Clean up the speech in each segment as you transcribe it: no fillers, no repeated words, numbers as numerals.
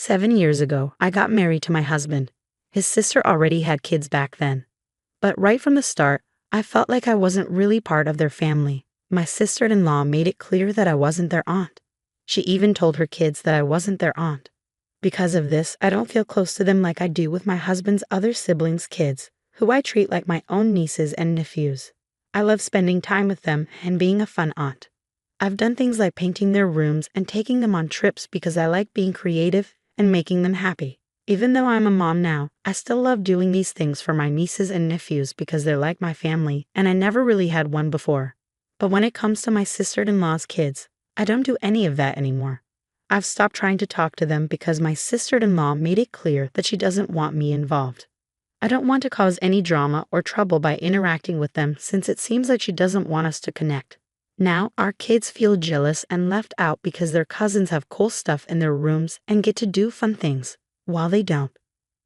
7 years ago, I got married to my husband. His sister already had kids back then. But right from the start, I felt like I wasn't really part of their family. My sister-in-law made it clear that I wasn't their aunt. She even told her kids that I wasn't their aunt. Because of this, I don't feel close to them like I do with my husband's other siblings' kids, who I treat like my own nieces and nephews. I love spending time with them and being a fun aunt. I've done things like painting their rooms and taking them on trips because I like being creative and making them happy. Even though I'm a mom now, I still love doing these things for my nieces and nephews because they're like my family, and I never really had one before. But when it comes to my sister-in-law's kids, I don't do any of that anymore. I've stopped trying to talk to them because my sister-in-law made it clear that she doesn't want me involved. I don't want to cause any drama or trouble by interacting with them since it seems like she doesn't want us to connect. Now, our kids feel jealous and left out because their cousins have cool stuff in their rooms and get to do fun things, while they don't.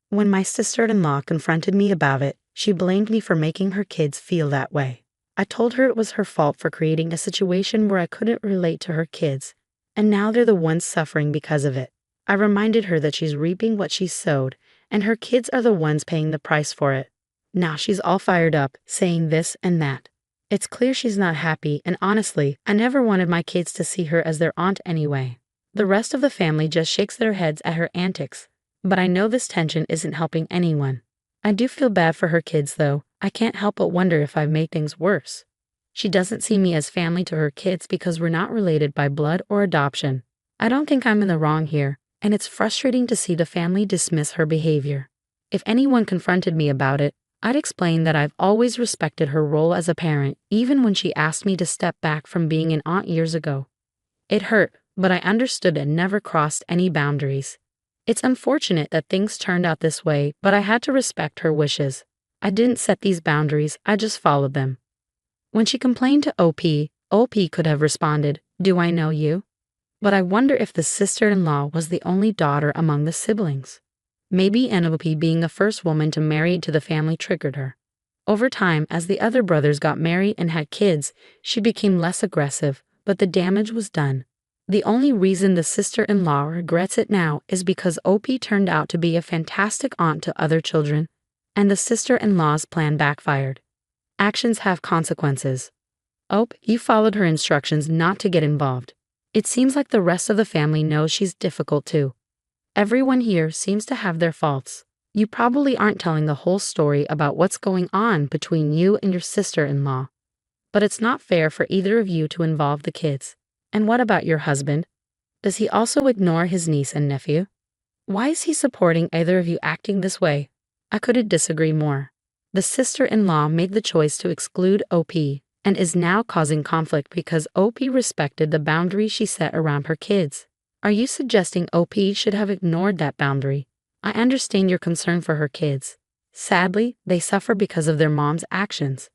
When my sister-in-law confronted me about it, she blamed me for making her kids feel that way. I told her it was her fault for creating a situation where I couldn't relate to her kids, and now they're the ones suffering because of it. I reminded her that she's reaping what she sowed, and her kids are the ones paying the price for it. Now she's all fired up, saying this and that. It's clear she's not happy, and honestly, I never wanted my kids to see her as their aunt anyway. The rest of the family just shakes their heads at her antics, but I know this tension isn't helping anyone. I do feel bad for her kids though. I can't help but wonder if I've made things worse. She doesn't see me as family to her kids because we're not related by blood or adoption. I don't think I'm in the wrong here, and it's frustrating to see the family dismiss her behavior. If anyone confronted me about it, I'd explain that I've always respected her role as a parent, even when she asked me to step back from being an aunt years ago. It hurt, but I understood and never crossed any boundaries. It's unfortunate that things turned out this way, but I had to respect her wishes. I didn't set these boundaries, I just followed them. When she complained to OP could have responded, "Do I know you?" But I wonder if the sister-in-law was the only daughter among the siblings. Maybe OP being the first woman to marry into the family triggered her. Over time, as the other brothers got married and had kids, she became less aggressive, but the damage was done. The only reason the sister-in-law regrets it now is because OP turned out to be a fantastic aunt to other children, and the sister-in-law's plan backfired. Actions have consequences. You followed her instructions not to get involved. It seems like the rest of the family knows she's difficult too. Everyone here seems to have their faults. You probably aren't telling the whole story about what's going on between you and your sister-in-law. But it's not fair for either of you to involve the kids. And what about your husband? Does he also ignore his niece and nephew? Why is he supporting either of you acting this way? I couldn't disagree more. The sister-in-law made the choice to exclude OP and is now causing conflict because OP respected the boundary she set around her kids. Are you suggesting OP should have ignored that boundary? I understand your concern for her kids. Sadly, they suffer because of their mom's actions.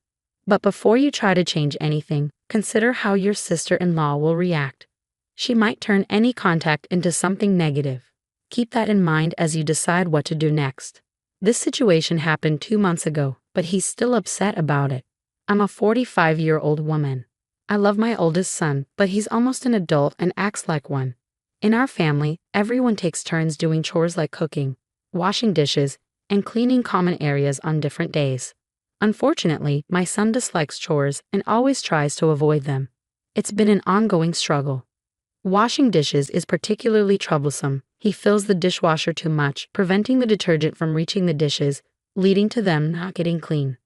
But before you try to change anything, consider how your sister-in-law will react. She might turn any contact into something negative. Keep that in mind as you decide what to do next. This situation happened 2 months ago, but he's still upset about it. I'm a 45-year-old woman. I love my oldest son, but he's almost an adult and acts like one. In our family, everyone takes turns doing chores like cooking, washing dishes, and cleaning common areas on different days. Unfortunately, my son dislikes chores and always tries to avoid them. It's been an ongoing struggle. Washing dishes is particularly troublesome. He fills the dishwasher too much, preventing the detergent from reaching the dishes, leading to them not getting clean.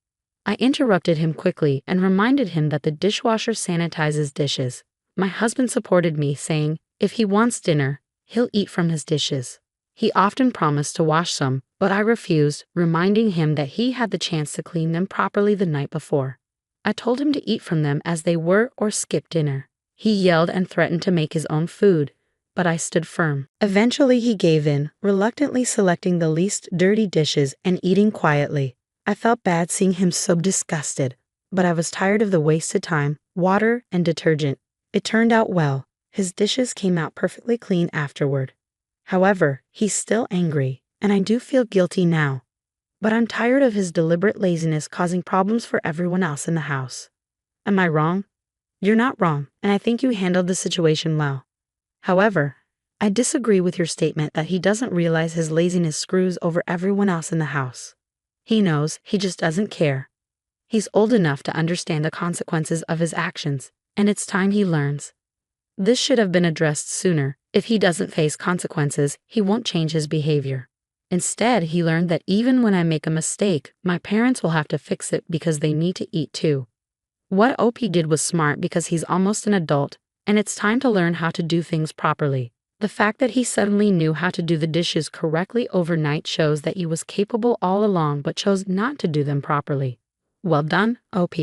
I interrupted him quickly and reminded him that the dishwasher sanitizes dishes. My husband supported me, saying, if he wants dinner, he'll eat from his dishes. He often promised to wash some, but I refused, reminding him that he had the chance to clean them properly the night before. I told him to eat from them as they were or skip dinner. He yelled and threatened to make his own food, but I stood firm. Eventually he gave in, reluctantly selecting the least dirty dishes and eating quietly. I felt bad seeing him so disgusted, but I was tired of the wasted time, water, and detergent. It turned out well. His dishes came out perfectly clean afterward. However, he's still angry, and I do feel guilty now. But I'm tired of his deliberate laziness causing problems for everyone else in the house. Am I wrong? You're not wrong, and I think you handled the situation well. However, I disagree with your statement that he doesn't realize his laziness screws over everyone else in the house. He knows, he just doesn't care. He's old enough to understand the consequences of his actions, and it's time he learns. This should have been addressed sooner. If he doesn't face consequences, he won't change his behavior. Instead, he learned that even when I make a mistake, my parents will have to fix it because they need to eat too. What OP did was smart because he's almost an adult, and it's time to learn how to do things properly. The fact that he suddenly knew how to do the dishes correctly overnight shows that he was capable all along but chose not to do them properly. Well done, OP.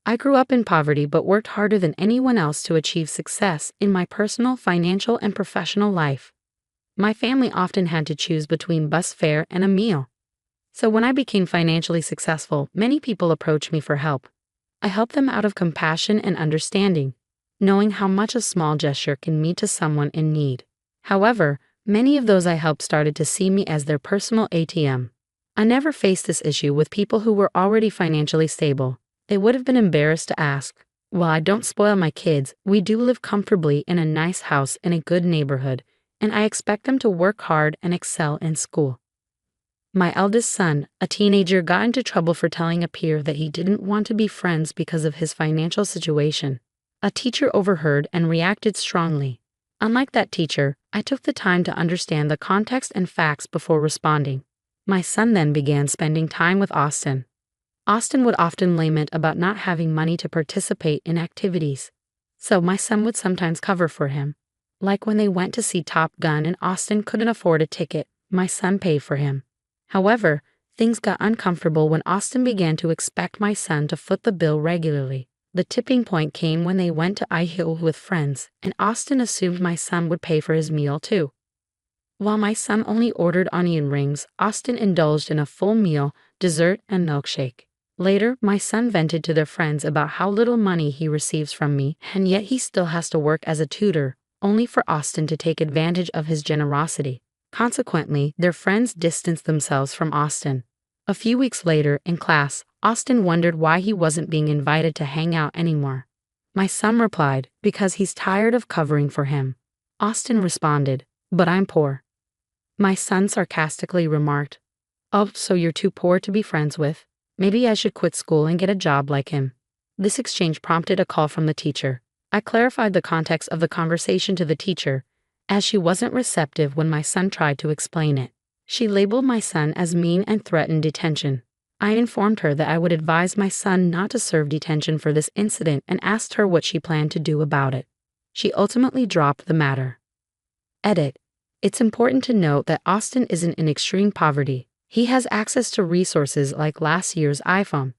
I grew up in poverty but worked harder than anyone else to achieve success in my personal, financial, and professional life. My family often had to choose between bus fare and a meal. So when I became financially successful, many people approached me for help. I helped them out of compassion and understanding, knowing how much a small gesture can mean to someone in need. However, many of those I helped started to see me as their personal ATM. I never faced this issue with people who were already financially stable. They would have been embarrassed to ask. While I don't spoil my kids, we do live comfortably in a nice house in a good neighborhood, and I expect them to work hard and excel in school. My eldest son, a teenager, got into trouble for telling a peer that he didn't want to be friends because of his financial situation. A teacher overheard and reacted strongly. Unlike that teacher, I took the time to understand the context and facts before responding. My son then began spending time with Austin. Austin would often lament about not having money to participate in activities, so my son would sometimes cover for him. Like when they went to see Top Gun and Austin couldn't afford a ticket, my son paid for him. However, things got uncomfortable when Austin began to expect my son to foot the bill regularly. The tipping point came when they went to iHill with friends, and Austin assumed my son would pay for his meal too. While my son only ordered onion rings, Austin indulged in a full meal, dessert, and milkshake. Later, my son vented to their friends about how little money he receives from me, and yet he still has to work as a tutor, only for Austin to take advantage of his generosity. Consequently, their friends distanced themselves from Austin. A few weeks later, in class, Austin wondered why he wasn't being invited to hang out anymore. My son replied, because he's tired of covering for him. Austin responded, but I'm poor. My son sarcastically remarked, oh, so you're too poor to be friends with? Maybe I should quit school and get a job like him. This exchange prompted a call from the teacher. I clarified the context of the conversation to the teacher, as she wasn't receptive when my son tried to explain it. She labeled my son as mean and threatened detention. I informed her that I would advise my son not to serve detention for this incident and asked her what she planned to do about it. She ultimately dropped the matter. Edit. It's important to note that Austin isn't in extreme poverty. He has access to resources like last year's iPhone.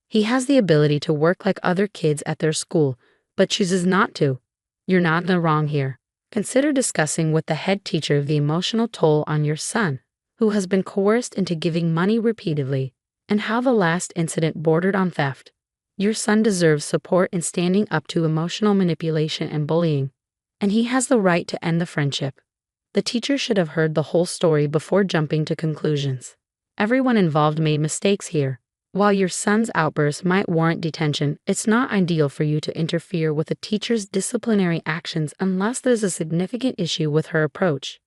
He has the ability to work like other kids at their school, but chooses not to. You're not in the wrong here. Consider discussing with the head teacher the emotional toll on your son, who has been coerced into giving money repeatedly, and how the last incident bordered on theft. Your son deserves support in standing up to emotional manipulation and bullying, and he has the right to end the friendship. The teacher should have heard the whole story before jumping to conclusions. Everyone involved made mistakes here. While your son's outburst might warrant detention, it's not ideal for you to interfere with a teacher's disciplinary actions unless there's a significant issue with her approach.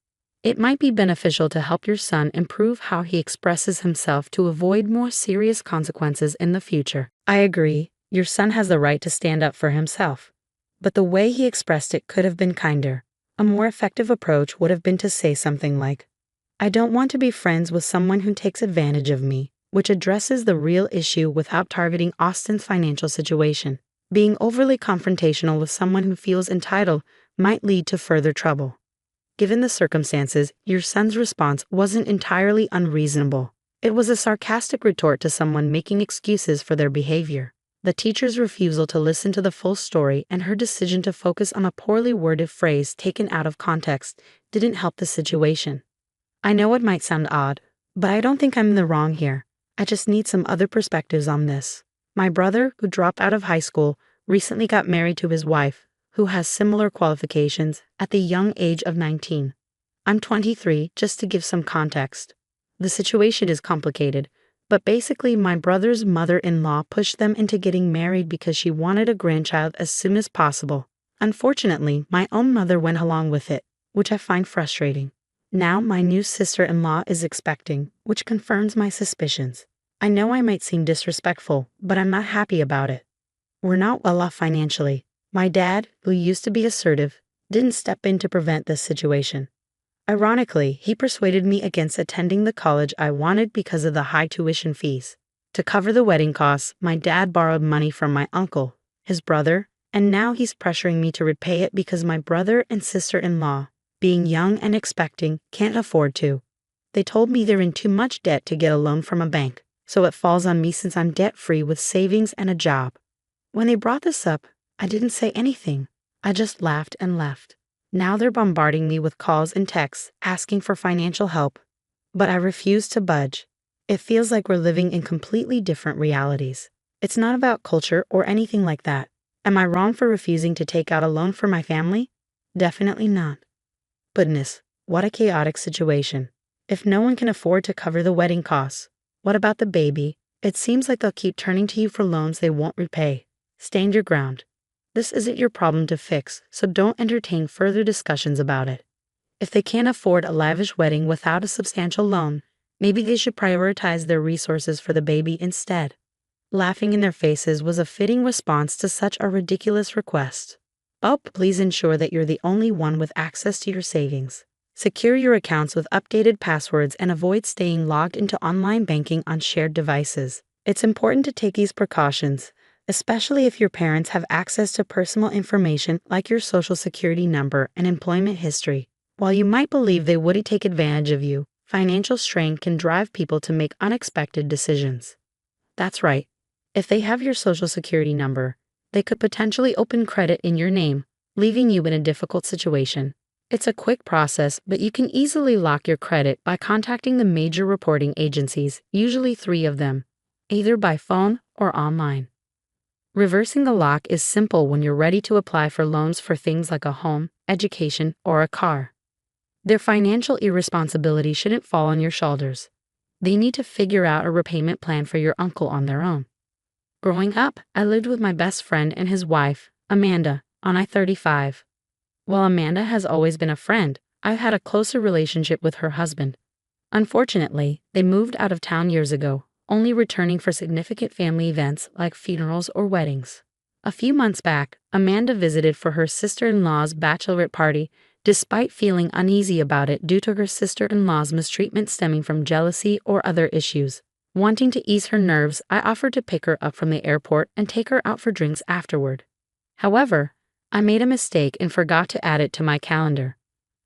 It might be beneficial to help your son improve how he expresses himself to avoid more serious consequences in the future. I agree, your son has the right to stand up for himself. But the way he expressed it could have been kinder. A more effective approach would have been to say something like, I don't want to be friends with someone who takes advantage of me, which addresses the real issue without targeting Austin's financial situation. Being overly confrontational with someone who feels entitled might lead to further trouble. Given the circumstances, your son's response wasn't entirely unreasonable. It was a sarcastic retort to someone making excuses for their behavior. The teacher's refusal to listen to the full story and her decision to focus on a poorly worded phrase taken out of context didn't help the situation. I know it might sound odd, but I don't think I'm in the wrong here. I just need some other perspectives on this. My brother, who dropped out of high school, recently got married to his wife, who has similar qualifications, at the young age of 19. I'm 23, just to give some context. The situation is complicated, but basically my brother's mother-in-law pushed them into getting married because she wanted a grandchild as soon as possible. Unfortunately, my own mother went along with it. which I find frustrating. Now my new sister-in-law is expecting, which confirms my suspicions. I know I might seem disrespectful, but I'm not happy about it. We're not well off financially. My dad, who used to be assertive, didn't step in to prevent this situation. Ironically, he persuaded me against attending the college I wanted because of the high tuition fees. To cover the wedding costs, my dad borrowed money from my uncle, his brother, and now he's pressuring me to repay it because my brother and sister-in-law, being young and expecting, can't afford to. They told me they're in too much debt to get a loan from a bank, so it falls on me since I'm debt-free with savings and a job. When they brought this up, I didn't say anything. I just laughed and left. Now they're bombarding me with calls and texts asking for financial help, but I refuse to budge. It feels like we're living in completely different realities. It's not about culture or anything like that. Am I wrong for refusing to take out a loan for my family? Definitely not. Goodness, what a chaotic situation. If no one can afford to cover the wedding costs, what about the baby? It seems like they'll keep turning to you for loans they won't repay. Stand your ground. This isn't your problem to fix, so don't entertain further discussions about it. If they can't afford a lavish wedding without a substantial loan, maybe they should prioritize their resources for the baby instead. Laughing in their faces was a fitting response to such a ridiculous request. But please ensure that you're the only one with access to your savings. Secure your accounts with updated passwords and avoid staying logged into online banking on shared devices. It's important to take these precautions, especially if your parents have access to personal information like your social security number and employment history. While you might believe they wouldn't take advantage of you, financial strain can drive people to make unexpected decisions. That's right. If they have your social security number, they could potentially open credit in your name, leaving you in a difficult situation. It's a quick process, but you can easily lock your credit by contacting the major reporting agencies, usually 3 of them, either by phone or online. Reversing the lock is simple when you're ready to apply for loans for things like a home, education, or a car. Their financial irresponsibility shouldn't fall on your shoulders. They need to figure out a repayment plan for your uncle on their own. Growing up, I lived with my best friend and his wife, Amanda, on I-35. While Amanda has always been a friend, I've had a closer relationship with her husband. Unfortunately, they moved out of town years ago, only returning for significant family events like funerals or weddings. A few months back, Amanda visited for her sister-in-law's bachelorette party, despite feeling uneasy about it due to her sister-in-law's mistreatment stemming from jealousy or other issues. Wanting to ease her nerves, I offered to pick her up from the airport and take her out for drinks afterward. However, I made a mistake and forgot to add it to my calendar.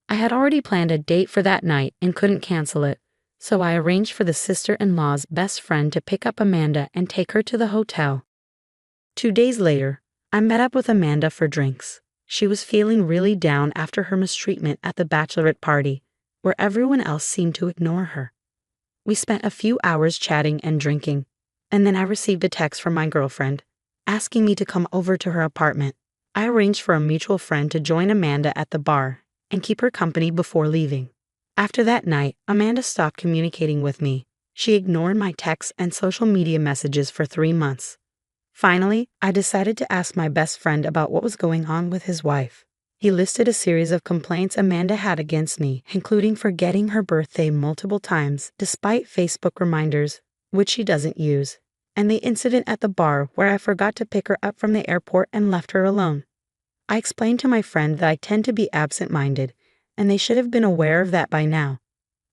I had already planned a date for that night and couldn't cancel it, so I arranged for the sister-in-law's best friend to pick up Amanda and take her to the hotel. 2 days later, I met up with Amanda for drinks. She was feeling really down after her mistreatment at the bachelorette party, where everyone else seemed to ignore her. We spent a few hours chatting and drinking, and then I received a text from my girlfriend, asking me to come over to her apartment. I arranged for a mutual friend to join Amanda at the bar and keep her company before leaving. After that night, Amanda stopped communicating with me. She ignored my texts and social media messages for 3 months. Finally, I decided to ask my best friend about what was going on with his wife. He listed a series of complaints Amanda had against me, including forgetting her birthday multiple times despite Facebook reminders, which she doesn't use, and the incident at the bar where I forgot to pick her up from the airport and left her alone. I explained to my friend that I tend to be absent-minded, and they should have been aware of that by now.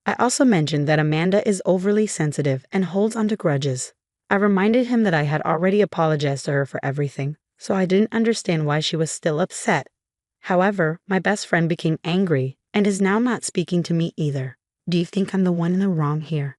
I also mentioned that Amanda is overly sensitive and holds onto grudges. I reminded him that I had already apologized to her for everything, so I didn't understand why she was still upset. However, my best friend became angry and is now not speaking to me either. Do you think I'm the one in the wrong here?